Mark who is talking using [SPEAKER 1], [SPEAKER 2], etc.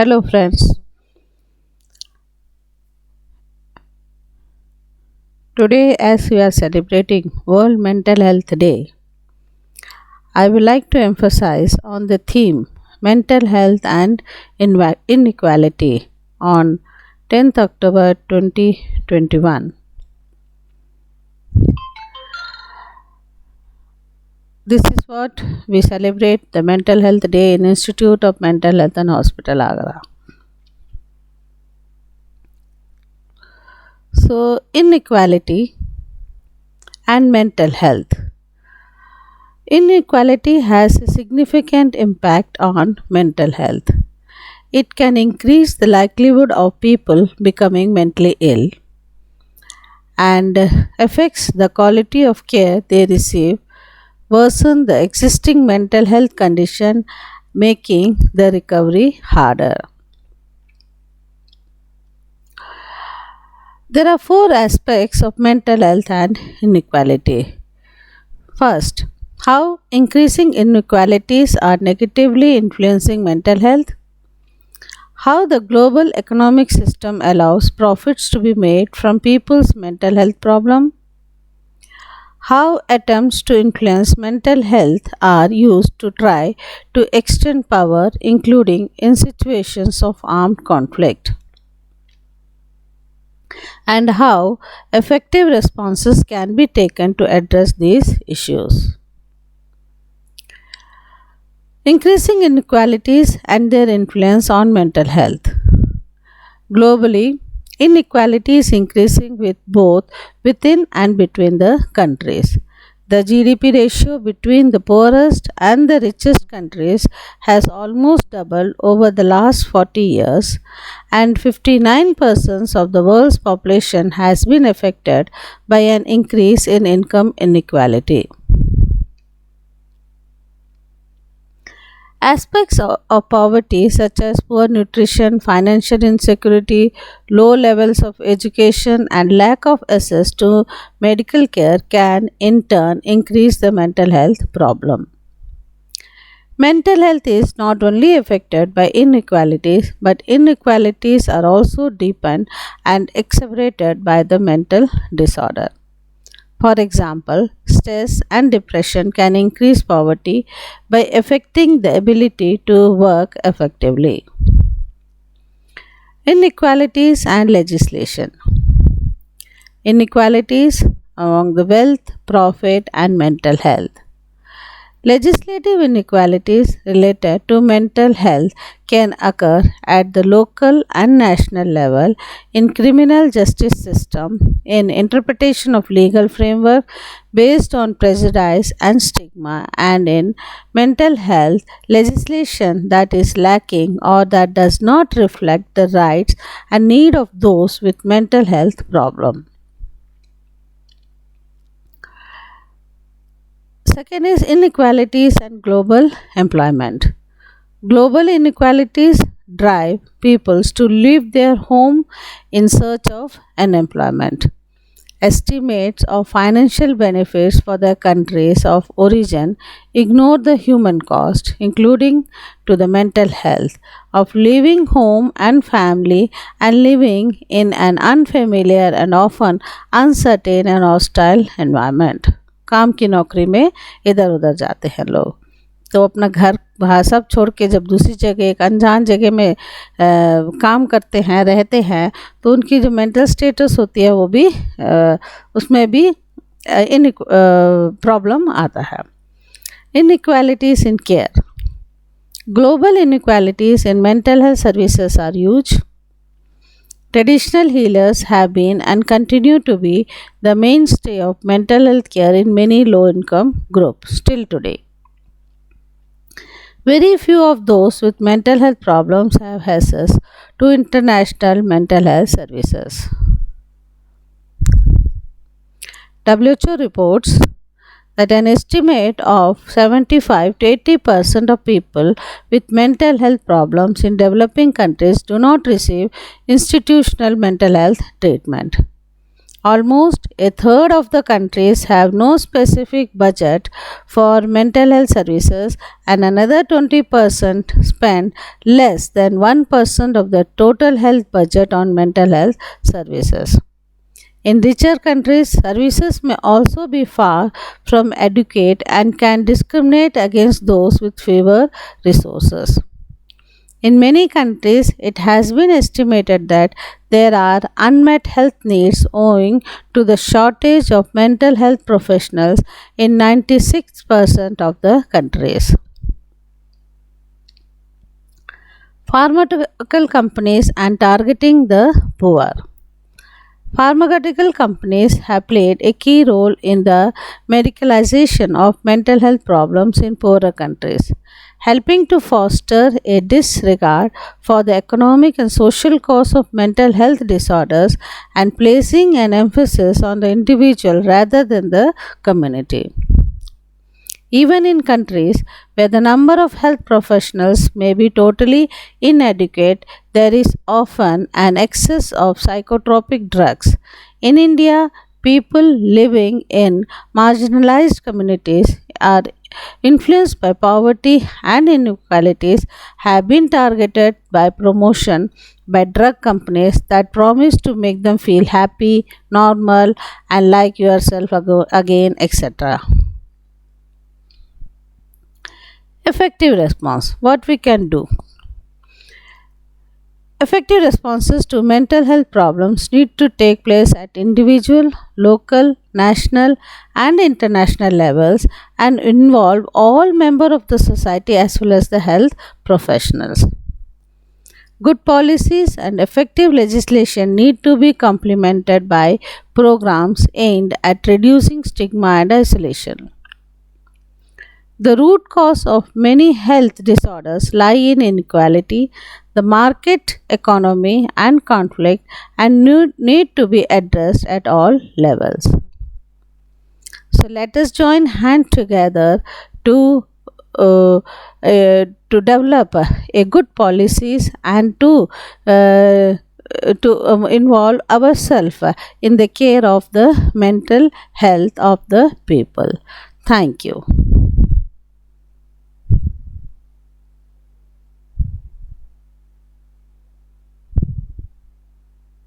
[SPEAKER 1] Hello, friends. Today, as we are celebrating World Mental Health Day, I would like to emphasize on the theme mental health and inequality on 10th October 2021. This is what we celebrate the Mental Health Day in Institute of Mental Health and Hospital Agra. So, inequality and mental health. Inequality has a significant impact on mental health. It can increase the likelihood of people becoming mentally ill and affects the quality of care they receive, worsen the existing mental health condition, making the recovery harder. There are four aspects of mental health and inequality. First, how increasing inequalities are negatively influencing mental health. How the global economic system allows profits to be made from people's mental health problem. How attempts to influence mental health are used to try to extend power, including in situations of armed conflict. And how effective responses can be taken to address these issues. Increasing inequalities and their influence on mental health. Globally, inequality is increasing with both within and between the countries. The GDP ratio between the poorest and the richest countries has almost doubled over the last 40 years, and 59% of the world's population has been affected by an increase in income inequality. Aspects of poverty, such as poor nutrition, financial insecurity, low levels of education, and lack of access to medical care, can in turn increase the mental health problem. Mental health is not only affected by inequalities, but inequalities are also deepened and exacerbated by the mental disorder. For example, stress and depression can increase poverty by affecting the ability to work effectively. Inequalities and legislation. Inequalities among the wealth, profit, and mental health. Legislative inequalities related to mental health can occur at the local and national level in criminal justice system, in interpretation of legal framework based on prejudice and stigma, and in mental health legislation that is lacking or that does not reflect the rights and need of those with mental health problem. Second is inequalities and global employment. Global inequalities drive peoples to leave their home in search of an employment. Estimates of financial benefits for their countries of origin ignore the human cost, including to the mental health, of leaving home and family and living in an unfamiliar and often uncertain and hostile environment. काम की नौकरी में इधर उधर जाते हैं लोग, तो अपना घर बाहर सब छोड़ के जब दूसरी जगह एक अनजान जगह में काम करते हैं, रहते हैं, तो उनकी जो मेंटल स्टेटस होती है वो भी उसमें भी इन प्रॉब्लम आता है. Inequalities in care. Global inequalities in mental health services are huge. Traditional healers have been and continue to be the mainstay of mental health care in many low income groups still today. Very few of those with mental health problems have access to international mental health services. WHO reports that an estimate of 75 to 80% of people with mental health problems in developing countries do not receive institutional mental health treatment. Almost a third of the countries have no specific budget for mental health services, and another 20% spend less than 1% of the total health budget on mental health services. In richer countries, services may also be far from adequate and can discriminate against those with fewer resources. In many countries, it has been estimated that there are unmet health needs owing to the shortage of mental health professionals in 96% of the countries. Pharmaceutical companies and targeting the poor. Pharmaceutical companies have played a key role in the medicalization of mental health problems in poorer countries, helping to foster a disregard for the economic and social cause of mental health disorders and placing an emphasis on the individual rather than the community. Even in countries where the number of health professionals may be totally inadequate, there is often an excess of psychotropic drugs. In India, people living in marginalized communities are influenced by poverty and inequalities have been targeted by promotion by drug companies that promise to make them feel happy, normal, and like yourself again, etc. Effective response. What we can do? Effective responses to mental health problems need to take place at individual, local, national, and international levels and involve all members of the society as well as the health professionals. Good policies and effective legislation need to be complemented by programs aimed at reducing stigma and isolation. The root cause of many health disorders lie in inequality, the market economy, and conflict, and need to be addressed at all levels. So let us join hands together to uh, develop a good policies and to involve ourselves in the care of the mental health of the people. Thank you.